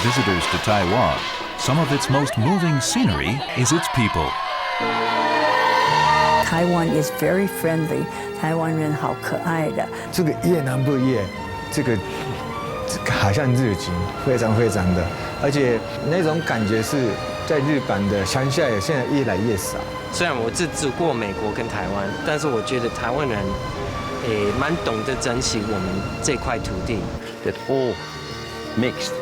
visitors to Taiwan, some of its most moving scenery is its people. Taiwan is very friendly. 台湾人好可爱的。这个越南不越，这个好像日剧，非常非常的，而且那种感觉是在日本的乡下也现在越来越少。虽然我只住过美国跟台湾，但是我觉得台湾人也蛮懂得珍惜我们这块土地。That all mixed,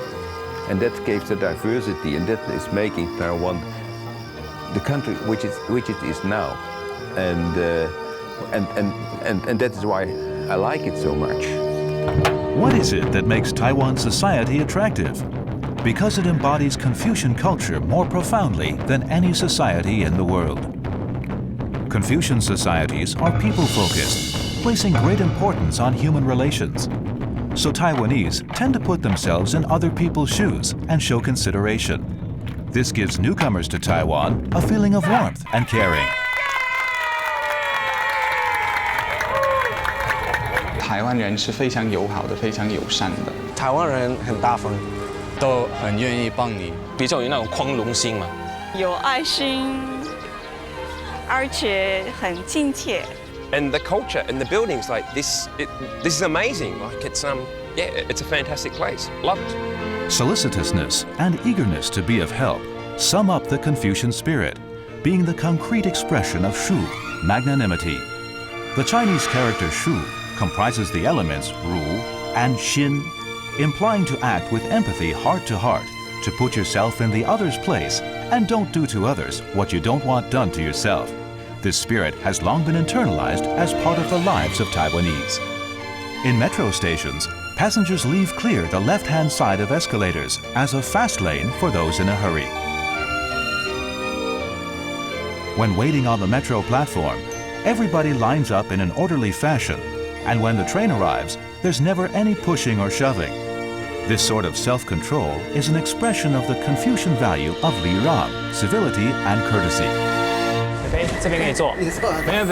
and that gave the diversity, and that is making Taiwan the country which it is now, and that is why I like it so much. What is it that makes Taiwan society attractive? Because it embodies Confucian culture more profoundly than any society in the world. Confucian societies are people-focused, placing great importance on human relations. So Taiwanese tend to put themselves in other people's shoes and show consideration. This gives newcomers to Taiwan a feeling of warmth and caring. 台湾人是非常友好的，非常友善的。台湾人很大方，都很愿意帮你，比较有那种宽容心嘛，有爱心，而且很亲切。And the culture and the buildings like this, this is amazing. Like it's a fantastic place. Love it. Solicitousness and eagerness to be of help sum up the Confucian spirit, being the concrete expression of shu, magnanimity. The Chinese character shu comprises the elements ru and xin, implying to act with empathy heart to heart, to put yourself in the other's place, and don't do to others what you don't want done to yourself. This spirit has long been internalized as part of the lives of Taiwanese. In metro stations, passengers leave clear the left-hand side of escalators as a fast lane for those in a hurry. When waiting on the metro platform, everybody lines up in an orderly fashion, and when the train arrives, there's never any pushing or shoving. This sort of self-control is an expression of the Confucian value of li rang, civility and courtesy. 这边可以坐，没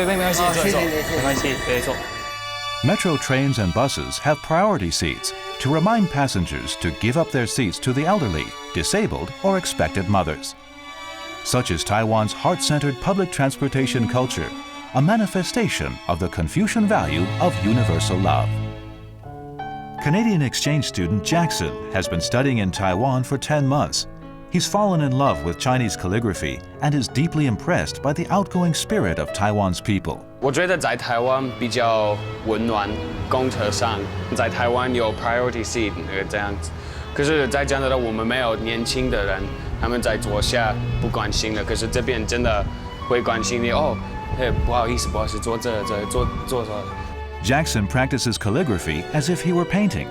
关系，坐，没关系，可以坐。 Metro trains and buses have priority seats to remind passengers to give up their seats to the elderly, disabled, or expectant mothers. Such is Taiwan's heart-centered public transportation culture, a manifestation of the Confucian value of universal love. Canadian exchange student Jackson has been studying in Taiwan for 10 months. He's fallen in love with Chinese calligraphy and is deeply impressed by the outgoing spirit of Taiwan's people. 我觉得在台湾比较温暖，公车上在台湾有 priority seat 这样子，可是，在加拿大我们没有年轻的人，他们在坐下不关心的，可是这边真的会关心你哦，不好意思，坐这。Jackson practices calligraphy as if he were painting.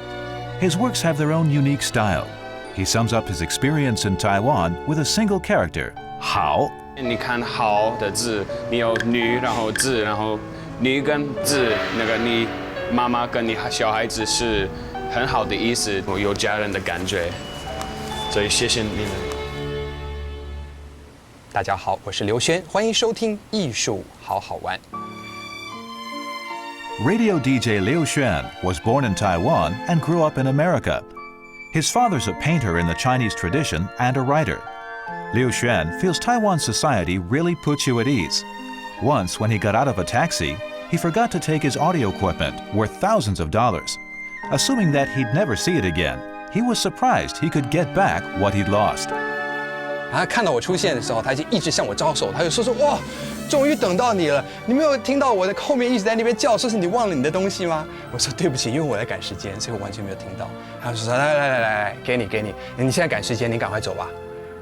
His works have their own unique style. He sums up his experience in Taiwan with a single character, 好. 你看好的字，你有女，然后字，然后女跟字，那个你妈妈跟你小孩子是很好的意思，有家人的感觉，所以谢谢你们。大家好，我是刘轩，欢迎收听艺术好好玩。 Radio DJ Liu Xuan was born in Taiwan and grew up in America. His father's a painter in the Chinese tradition and a writer. Liu Xuan feels Taiwan society really puts you at ease. Once, when he got out of a taxi, he forgot to take his audio equipment, worth thousands of dollars. Assuming that he'd never see it again, he was surprised he could get back what he'd lost. 他看到我出现的时候，他就一直向我招手，他就说哇，终于等到你了！你没有听到我的后面一直在那边叫，说是你忘了你的东西吗？我说对不起，因为我在赶时间，所以我完全没有听到。他就说来，给你，你现在赶时间，你赶快走吧。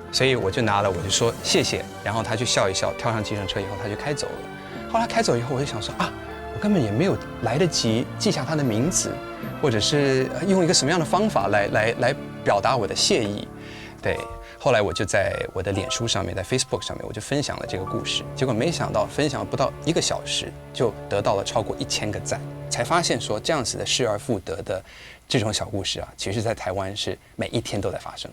所以我就拿了，我就说谢谢，然后他就笑一笑，跳上计程车以后他就开走了。后来开走以后，我就想说啊，我根本也没有来得及记下他的名字，或者是用一个什么样的方法来表达我的谢意，对。 后来我就在我的脸书上面，在 Facebook 上面，我就分享了这个故事。结果没想到，分享不到1个小时，就得到了超过1000个赞。才发现说，这样子的失而复得的这种小故事啊，其实在台湾是每一天都在发生。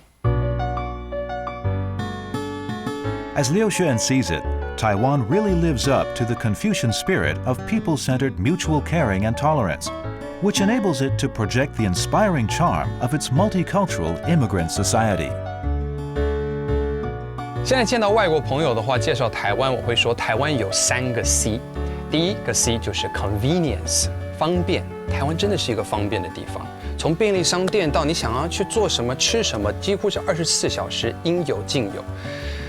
As Liu Xuan sees it, Taiwan really lives up to the Confucian spirit of people-centered mutual caring and tolerance. which enables it to project the inspiring charm of its multicultural immigrant society. 现在见到外国朋友的话，介绍台湾，我会说台湾有3个 C。第一个 C 就是 convenience， 方便。台湾真的是一个方便的地方，从便利商店到你想要去做什么、吃什么，几乎是24小时应有尽有。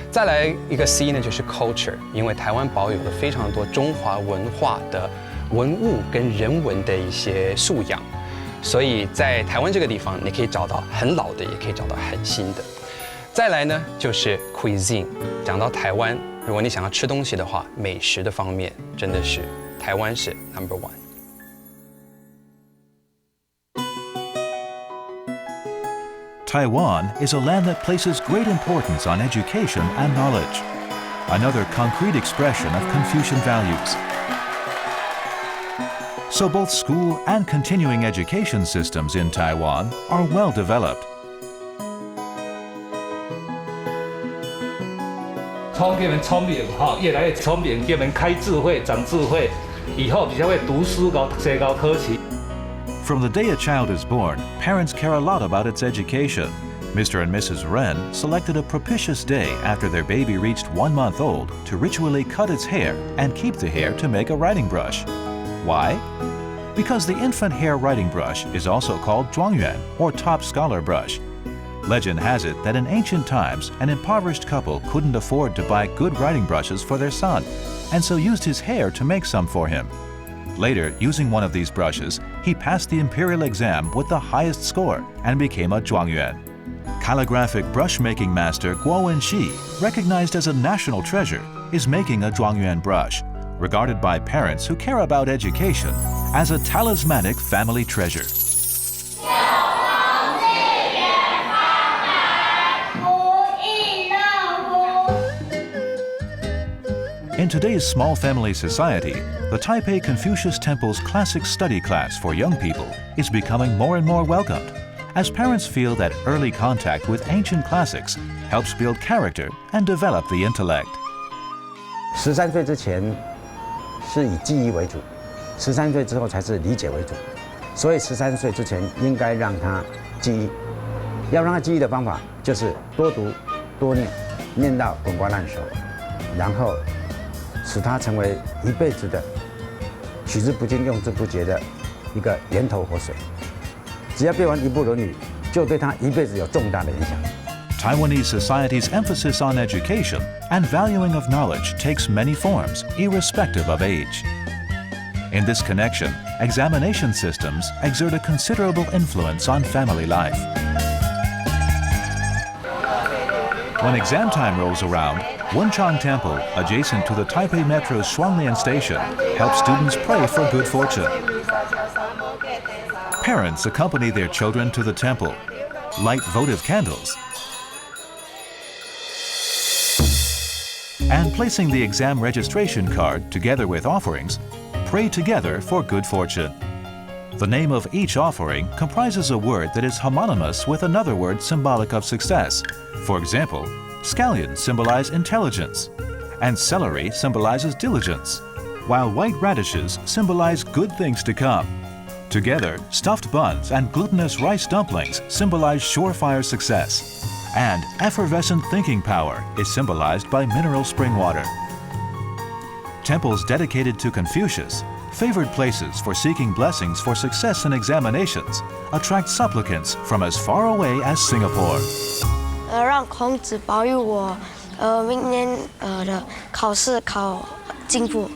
再来一个 C 呢，就是 culture， 因为台湾保有了非常多中华文化的文物跟人文的一些素养，所以在台湾这个地方，你可以找到很老的，也可以找到很新的。再来呢，就是 cuisine。讲到台湾，如果你想要吃东西的话，美食的方面真的是台湾是 number one。Taiwan is a land that places great importance on education and knowledge, another concrete expression of Confucian values. So both school and continuing education systems in Taiwan are well developed. 聪给人聪明哈，越来越聪明，给人开智慧、长智慧，以后比较会读书高、学高科技。 From the day a child is born, parents care a lot about its education. Mr. and Mrs. Ren selected a propitious day after their baby reached 1 month old to ritually cut its hair and keep the hair to make a writing brush. Why? Because the infant hair writing brush is also called zhuangyuan, or top scholar brush. Legend has it that in ancient times, an impoverished couple couldn't afford to buy good writing brushes for their son, and so used his hair to make some for him. Later, using one of these brushes, he passed the imperial exam with the highest score and became a zhuangyuan. Calligraphic brush-making master Guo Wen-shi, recognized as a national treasure, is making a zhuangyuan brush, regarded by parents who care about education as a talismanic family treasure. In today's small family society, the Taipei Confucius Temple's classic study class for young people is becoming more and more welcomed, as parents feel that early contact with ancient classics helps build character and develop the intellect. 13岁之前是以记忆为主，13岁之后才是理解为主，所以13岁之前应该让他记忆。要让他记忆的方法就是多读、多念，念到滚瓜烂熟，然后使他成为一辈子的取之不尽、用之不竭的一个源头活水。只要背完一部《论语》，就对他一辈子有重大的影响。Taiwanese society's emphasis on education and valuing of knowledge takes many forms, irrespective of age. In this connection, examination systems exert a considerable influence on family life. When exam time rolls around, Wun-Chang Temple, adjacent to the Taipei Metro's Shuanglian Station, helps students pray for good fortune. Parents accompany their children to the temple, light votive candles, and placing the exam registration card together with offerings, pray together for good fortune. The name of each offering comprises a word that is homonymous with another word symbolic of success. For example, scallions symbolize intelligence, and celery symbolizes diligence, while white radishes symbolize good things to come. Together, stuffed buns and glutinous rice dumplings symbolize surefire success, and effervescent thinking power is symbolized by mineral spring water. Temples dedicated to Confucius, favored places for seeking blessings for success in examinations, attract supplicants from as far away as Singapore. 让孔子保佑我，明年的考试考进步。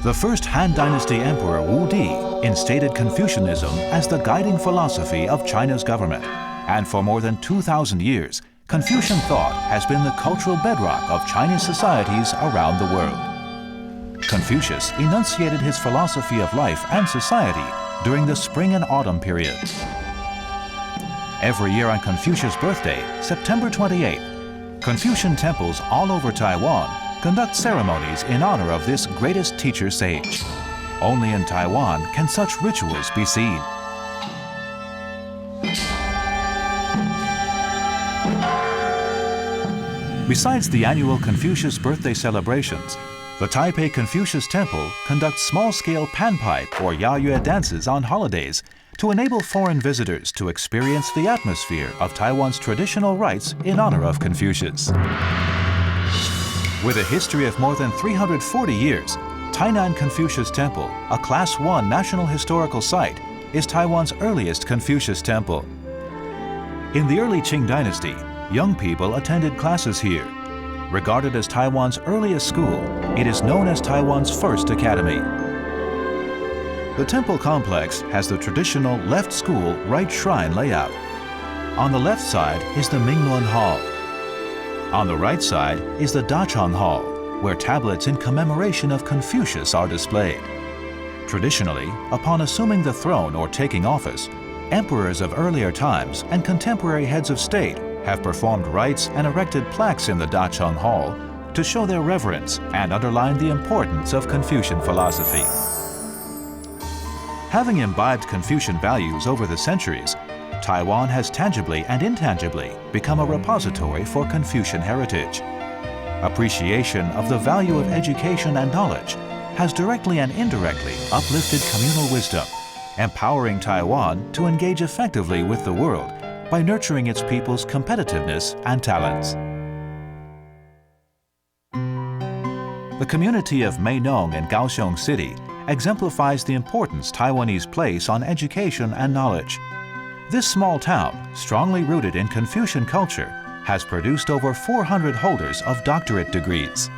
The first Han Dynasty Emperor Wu Di instated Confucianism as the guiding philosophy of China's government, and for more than 2,000 years, Confucian thought has been the cultural bedrock of Chinese societies around the world. Confucius enunciated his philosophy of life and society during the spring and autumn periods. Every year on Confucius' birthday, September 28th, Confucian temples all over Taiwan conduct ceremonies in honor of this greatest teacher sage. Only in Taiwan can such rituals be seen. Besides the annual Confucius birthday celebrations, The Taipei Confucius Temple conducts small-scale panpipe or yayue dances on holidays to enable foreign visitors to experience the atmosphere of Taiwan's traditional rites in honor of Confucius. With a history of more than 340 years, Tainan Confucius Temple, a Class 1 National Historical Site, is Taiwan's earliest Confucius temple. In the early Qing dynasty, young people attended classes here. Regarded as Taiwan's earliest school, it is known as Taiwan's first academy. The temple complex has the traditional left school, right shrine layout. On the left side is the Mingluan Hall. On the right side is the Dachang Hall, where tablets in commemoration of Confucius are displayed. Traditionally, upon assuming the throne or taking office, emperors of earlier times and contemporary heads of state have performed rites and erected plaques in the Dachang Hall to show their reverence and underline the importance of Confucian philosophy. Having imbibed Confucian values over the centuries, Taiwan has tangibly and intangibly become a repository for Confucian heritage. Appreciation of the value of education and knowledge has directly and indirectly uplifted communal wisdom, empowering Taiwan to engage effectively with the world by nurturing its people's competitiveness and talents. The community of Meinong in Kaohsiung City exemplifies the importance Taiwanese place on education and knowledge. This small town, strongly rooted in Confucian culture, has produced over 400 holders of doctorate degrees.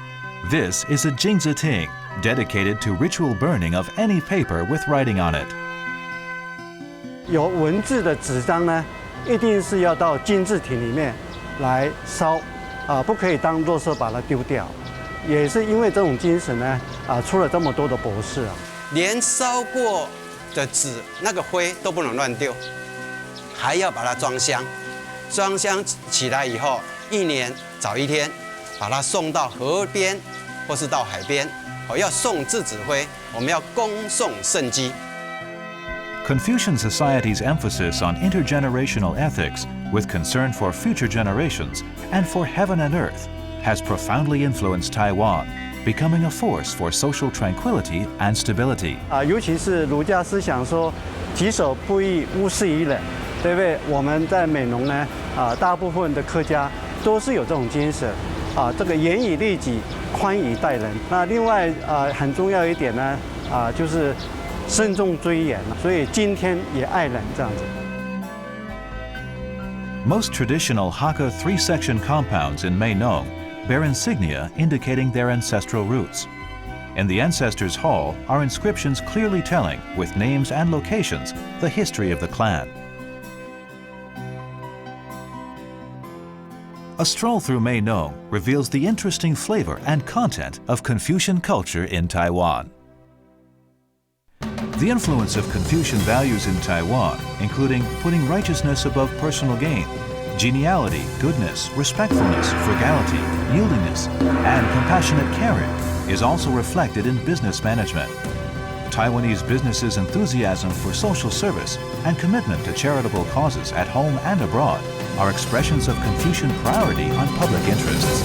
This is a Jingzi Ting, dedicated to ritual burning of any paper with writing on it. 有文字的纸张呢，一定是要到金字亭里面来烧，不可以当垃圾把它丢掉。也是因为这种精神呢，出了这么多的博士啊。连烧过的纸那个灰都不能乱丢，还要把它装箱。装箱起来以后，一年早一天，把它送到河边或是到海边。要送质子灰，我们要恭送圣基。 Confucian society's emphasis on intergenerational ethics with concern for future generations and for heaven and earth has profoundly influenced Taiwan, becoming a force for social tranquility and stability. 尤其是儒家思想说“己所不欲，勿施于人”，对不对？我们在美浓呢，大部分的客家都是有这种精神，这个严以律己，宽以待人。那另外很重要一点呢，就是慎重追远，所以今天也爱人这样子。 Most traditional Hakka three-section compounds in Meinong bear insignia indicating their ancestral roots. In the Ancestors' Hall are inscriptions clearly telling, with names and locations, the history of the clan. A stroll through Meinong reveals the interesting flavor and content of Confucian culture in Taiwan. The influence of Confucian values in Taiwan, including putting righteousness above personal gain, geniality, goodness, respectfulness, frugality, yieldingness, and compassionate caring, is also reflected in business management. Taiwanese businesses' enthusiasm for social service and commitment to charitable causes at home and abroad are expressions of Confucian priority on public interests.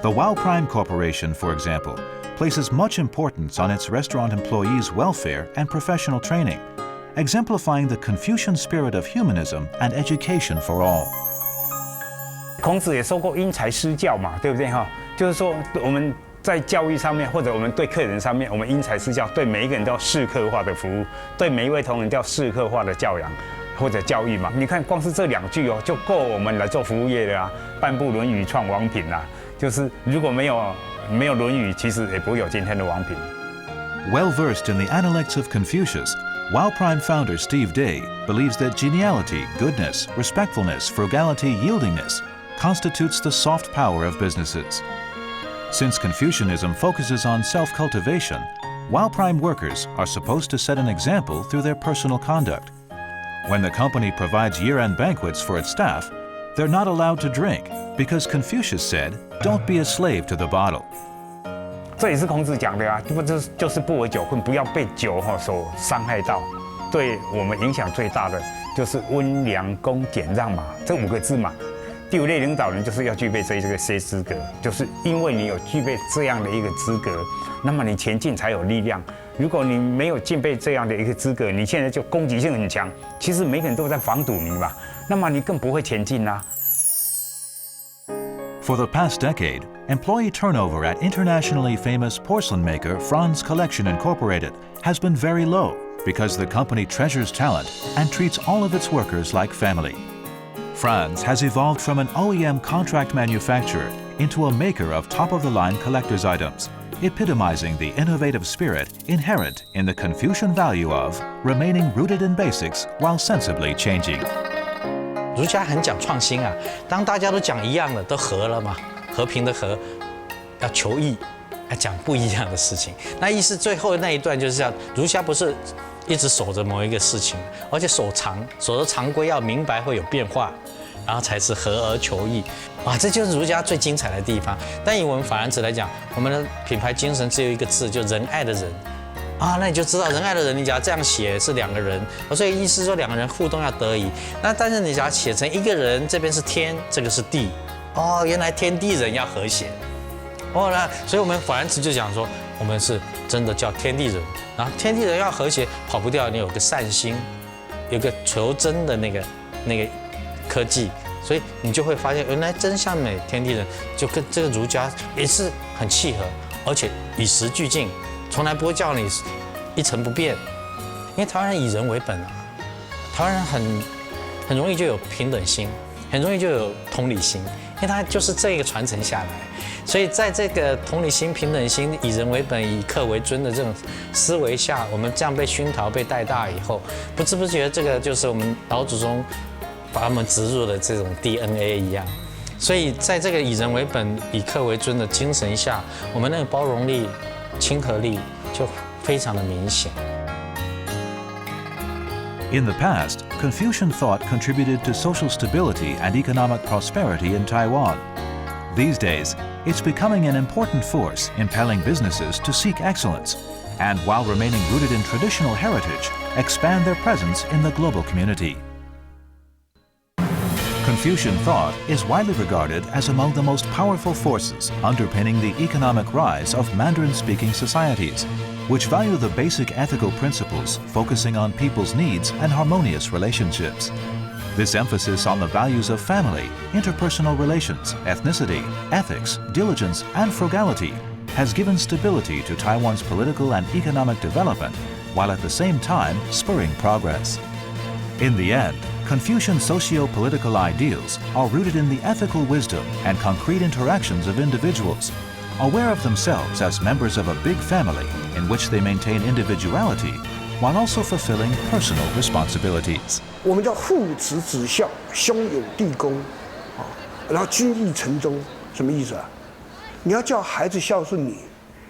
The Wow Prime Corporation, for example, places much importance on its restaurant employees' welfare and professional training, exemplifying the Confucian spirit of humanism and education for all. 孔子也说过因材施教嘛，对不对哈？就是说我们在教育上面，或者我们对客人上面，我们因材施教，对每一个人都要适刻化的服务，对每一位同仁都要适刻化的教养或者教育嘛。你看，光是这2句哦，就够我们来做服务业的啊。半部《论语》创王品啦，就是如果没有《论语》，其实也不会有今天的王品。Well versed in the analects of Confucius, Wow Prime founder Steve Day believes that geniality, goodness, respectfulness, frugality, yieldingness constitutes the soft power of businesses. Since Confucianism focuses on self-cultivation, Wow Prime workers are supposed to set an example through their personal conduct. When the company provides year-end banquets for its staff, they're not allowed to drink because Confucius said, "Don't be a slave to the bottle." 这也是孔子讲的啊，就是不为酒困，不要被酒所伤害到。对我们影响最大的就是温良恭俭让嘛，这5个字嘛。第五类领导人就是要具备这些资格，就是因为你有具备这样的一个资格，那么你前进才有力量。如果你没有具备这样的一个资格，你现在就攻击性很强，其实每个人都在防堵你嘛，那么你更不会前进啦。For the past decade, employee turnover at internationally famous porcelain maker Franz Collection Incorporated has been very low because the company treasures talent and treats all of its workers like family. Franz has evolved from an OEM contract manufacturer into a maker of top-of-the-line collector's items, epitomizing the innovative spirit inherent in the Confucian value of remaining rooted in basics while sensibly changing. 儒家很讲创新啊，当大家都讲一样的，都和了嘛，和平的和，要求异，要讲不一样的事情。那意思最后那一段就是这样，儒家不是一直守着某一个事情，而且守着常规，要明白会有变化，然后才是和而求异。啊，这就是儒家最精彩的地方。但以我们法兰子来讲，我们的品牌精神只有一个字，就仁爱的仁。啊，那你就知道仁爱的人，你只要这样写是两个人，所以意思说两个人互动要得宜。那但是你只要写成一个人，这边是天，这个是地，哦，原来天地人要和谐，哦，那所以我们法兰子就讲说，我们是真的叫天地人，然后天地人要和谐，跑不掉，你有个善心，有个求真的那个科技，所以你就会发现，原来真善美天地人就跟这个儒家也是很契合，而且与时俱进。从来不会叫你一成不变，因为台湾人以人为本啊，台湾人很容易就有平等心，很容易就有同理心，因为他就是这个传承下来，所以在这个同理心、平等心、以人为本、以客为尊的这种思维下，我们这样被熏陶、被带大以后，不知不觉这个就是我们老祖宗把他们植入的这种 DNA 一样。所以在这个以人为本、以客为尊的精神下，我们那个包容力、亲和力就非常的明显。In the past, Confucian thought contributed to social stability and economic prosperity in Taiwan. These days, it's becoming an important force impelling businesses to seek excellence, and while remaining rooted in traditional heritage, expand their presence in the global community. Confucian thought is widely regarded as among the most powerful forces underpinning the economic rise of Mandarin-speaking societies, which value the basic ethical principles focusing on people's needs and harmonious relationships. This emphasis on the values of family, interpersonal relations, ethnicity, ethics, diligence, and frugality has given stability to Taiwan's political and economic development, while at the same time spurring progress. In the end, Confucian socio-political ideals are rooted in the ethical wisdom and concrete interactions of individuals, aware of themselves as members of a big family in which they maintain individuality while also fulfilling personal responsibilities. 我们叫父慈子孝，兄友弟恭，啊，然后君义臣忠，什么意思啊？你要叫孩子孝顺你，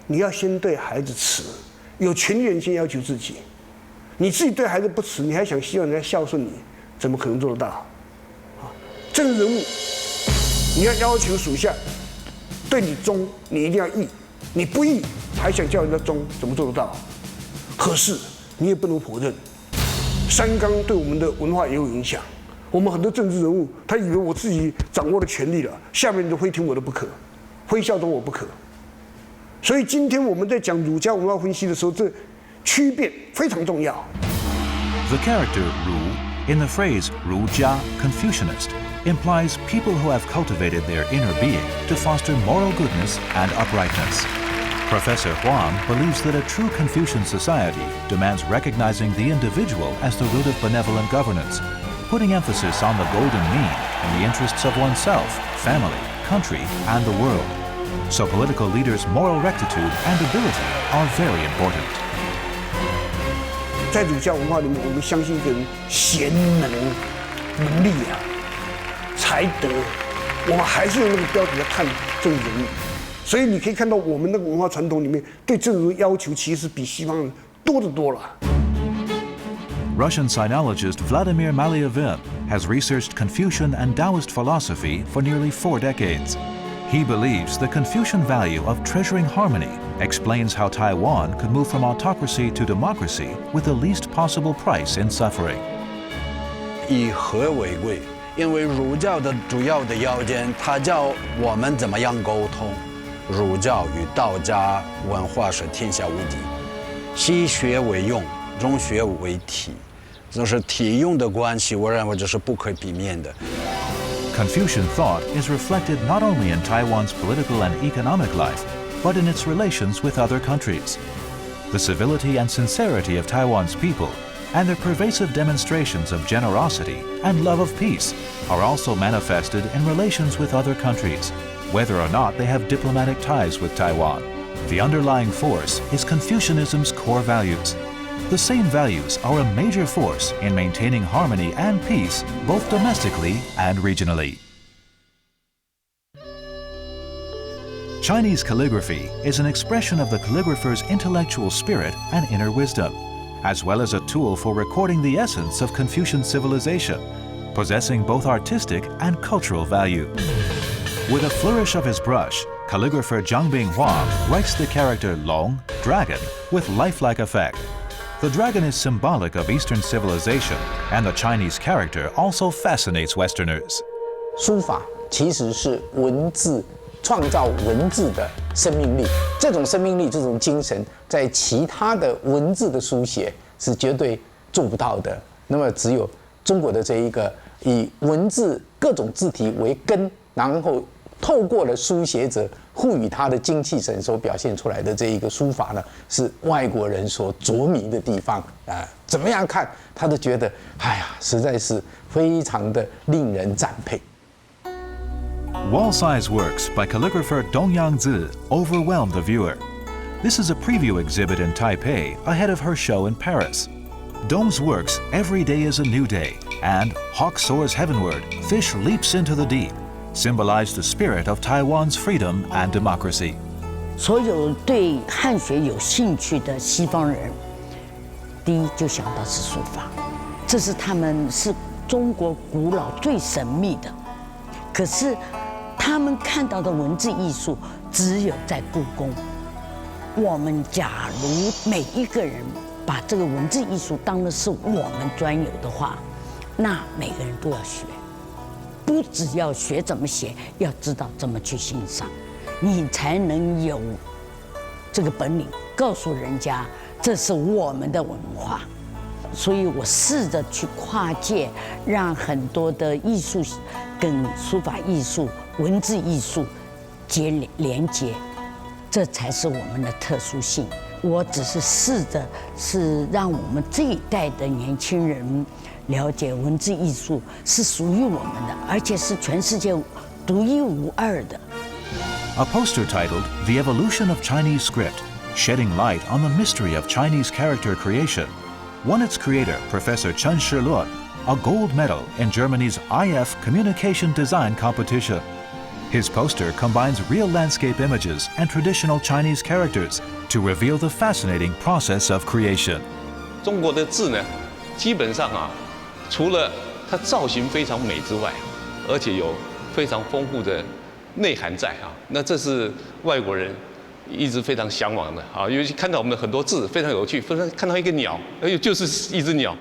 你要先对孩子慈，有权利人先要求自己。你自己对孩子不慈，你还想希望人家孝顺你？怎么可能做得到？啊，政治人物，你要求属下对你忠，你一定要义，你不义还想叫人家忠，怎么做得到？可是你也不能否认，三纲对我们的文化也有影响。我们很多政治人物，他以为我自己掌握了权力了，下面人都非听我的不可，非效忠我不可。所以今天我们在讲儒家文化分析的时候，这区别非常重要。The character Ru in the phrase Ru-Jia, Confucianist, implies people who have cultivated their inner being to foster moral goodness and uprightness. Professor Huang believes that a true Confucian society demands recognizing the individual as the root of benevolent governance, putting emphasis on the golden mean in the interests of oneself, family, country, and the world. So political leaders' moral rectitude and ability are very important. 在儒家文化里面，我们相信一个人贤能、能力啊、才德，我们还是用那个标准来看政治人物。所以你可以看到，我们那个文化传统里面对政治人物要求其实比西方人多得多了。Russian sinologist Vladimir Malyavin has researched Confucian and Taoist philosophy for nearly 4 decades. He believes the Confucian value of treasuring harmony explains how Taiwan could move from autocracy to democracy with the least possible price in suffering. 以和为贵，因为儒教的主要的要件，它叫我们怎么样沟通。儒教与道家文化是天下无敌，西学为用，中学为体，就是体用的关系，我认为这是不可避免的。Confucian thought is reflected not only in Taiwan's political and economic life, but in its relations with other countries. The civility and sincerity of Taiwan's people and their pervasive demonstrations of generosity and love of peace are also manifested in relations with other countries, whether or not they have diplomatic ties with Taiwan. The underlying force is Confucianism's core values. The same values are a major force in maintaining harmony and peace both domestically and regionally. Chinese calligraphy is an expression of the calligrapher's intellectual spirit and inner wisdom, as well as a tool for recording the essence of Confucian civilization, possessing both artistic and cultural value. With a flourish of his brush, calligrapher Zhang Binghua writes the character Long, dragon, with lifelike effect. The dragon is symbolic of Eastern civilization, and the Chinese character also fascinates Westerners. 书法其实是文字创造文字的生命力，这种生命力、这种精神，在其他的文字的书写是绝对做不到的。那么，只有中国的这一个以文字各种字体为根，然后透过了书写者赋予它的精气神所表现出来的这一个书法呢，是外国人所着迷的地方啊。怎么样看，他都觉得，哎呀，实在是非常的令人赞佩。 Wall-size works by calligrapher Dongyang Zi overwhelmed the viewer. This is a preview exhibit in Taipei ahead of her show in Paris. Dong's works Every Day is a New Day and Hawk Soars Heavenward, Fish Leaps into the Deep symbolize the spirit of Taiwan's freedom and democracy. 所有对汉学有兴趣的西方人，第一就想到是书法，这是他们是中国古老最神秘的。可是他们看到的文字艺术只有在故宫。我们假如每一个人把这个文字艺术当的是我们专有的话，那每个人都要学，不只要学怎么写，要知道怎么去欣赏，你才能有这个本领告诉人家这是我们的文化。所以我试着去跨界，让很多的艺术跟书法艺术、文字艺术连接，这才是我们的特殊性。我只是试着是让我们这一代的年轻人了解文字艺术是属于我们的，而且是全世界独一无二的。A poster titled "The Evolution of Chinese Script," shedding light on the mystery of Chinese character creation, won its creator, Professor Chen Shiluan, a gold medal in Germany's IF Communication Design Competition. His poster combines real landscape images and traditional Chinese characters to reveal the fascinating process of creation. 中国的字呢，基本上除了它造型非常美之外，而且有非常丰富的内涵在那这是外国人一直非常向往的尤其看到我们的很多字非常有趣，看到一个鸟，就是一只鸟。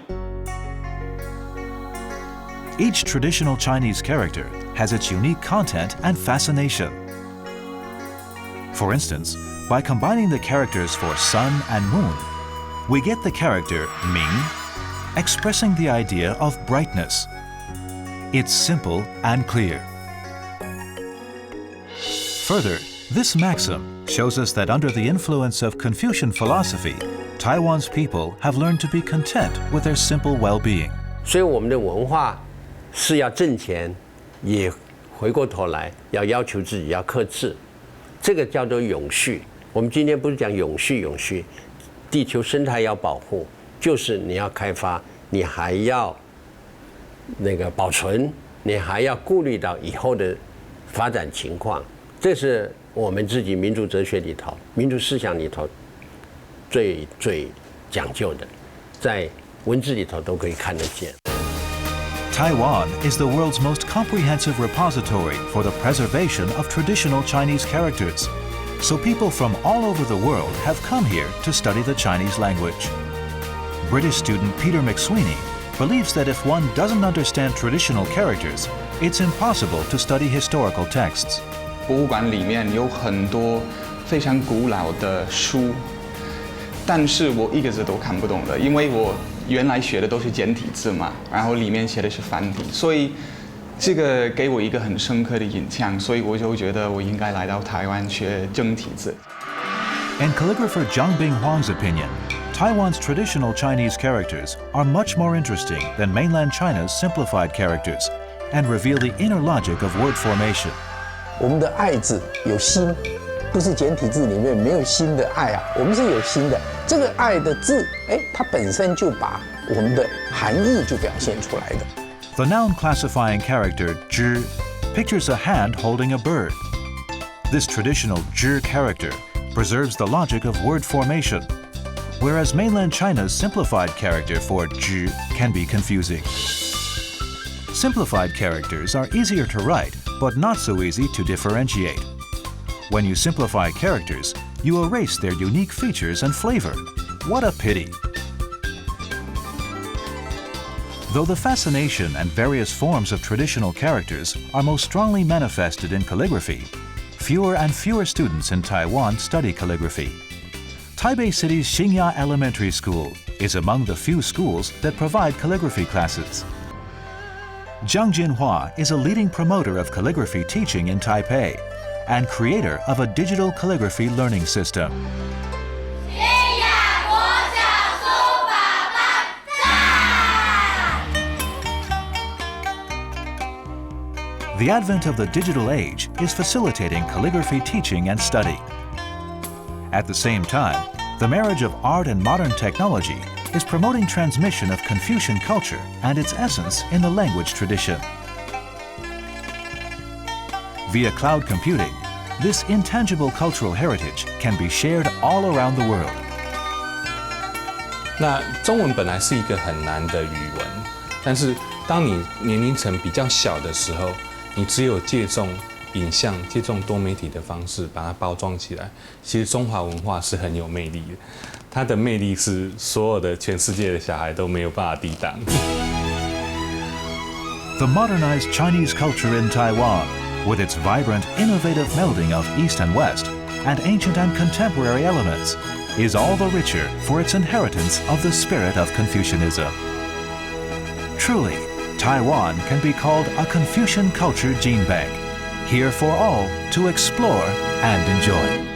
Each traditional Chinese character has its unique content and fascination. For instance, by combining the characters for sun and moon, we get the character Ming, expressing the idea of brightness. It's simple and clear. Further, this maxim shows us that under the influence of Confucian philosophy, Taiwan's people have learned to be content with their simple well-being. 所以我们的文化是要挣钱，也回过头来要求自己要克制，这个叫做永续。我们今天不是讲永续，地球生态要保护，就是你要开发，你还要保存，你还要顾虑到以后的发展情况。这是我们自己民族哲学里头、民族思想里头最讲究的，在文字里头都可以看得见。Taiwan is the world's most comprehensive repository for the preservation of traditional Chinese characters. So people from all over the world have come here to study the Chinese language. British student Peter McSweeney believes that if one doesn't understand traditional characters, it's impossible to study historical texts. 博物馆里面有很多非常古老的书，但是我一个字都看不懂的，因为我原来学的都是简体字嘛，然后里面写的是繁体，所以这个给我一个很深刻的印象，所以我就觉得我应该来到台湾学正体字。In calligrapher Zhang Binghuang's opinion, Taiwan's traditional Chinese characters are much more interesting than mainland China's simplified characters and reveal the inner logic of word formation. 我们的爱字有心，不是简体字里面没有心的爱啊，我们是有心的。这个爱的字，它本身就把我们的含义就表现出来的。The noun classifying character zhi pictures a hand holding a bird. This traditional zhi character preserves the logic of word formation, whereas mainland China's simplified character for zhi can be confusing. Simplified characters are easier to write, but not so easy to differentiate. When you simplify characters, you erase their unique features and flavor. What a pity! Though the fascination and various forms of traditional characters are most strongly manifested in calligraphy, fewer and fewer students in Taiwan study calligraphy. Taipei City's Xingya Elementary School is among the few schools that provide calligraphy classes. Zhang Jinhua is a leading promoter of calligraphy teaching in Taipei and creator of a digital calligraphy learning system. The advent of the digital age is facilitating calligraphy teaching and study. At the same time, the marriage of art and modern technology is promoting transmission of Confucian culture and its essence in the language tradition. Via cloud computing, this intangible cultural heritage can be shared all around the world. 那中文本来是一个很难的语文，但是当你年龄层比较小的时候，你只有借重影像、借重多媒体的方式把它包装起来。其实中华文化是很有魅力的，它的魅力是所有的全世界的小孩都没有办法抵挡。The modernized Chinese culture in Taiwan, with its vibrant, innovative melding of East and West, and ancient and contemporary elements, is all the richer for its inheritance of the spirit of Confucianism. Truly, Taiwan can be called a Confucian culture gene bank, here for all to explore and enjoy.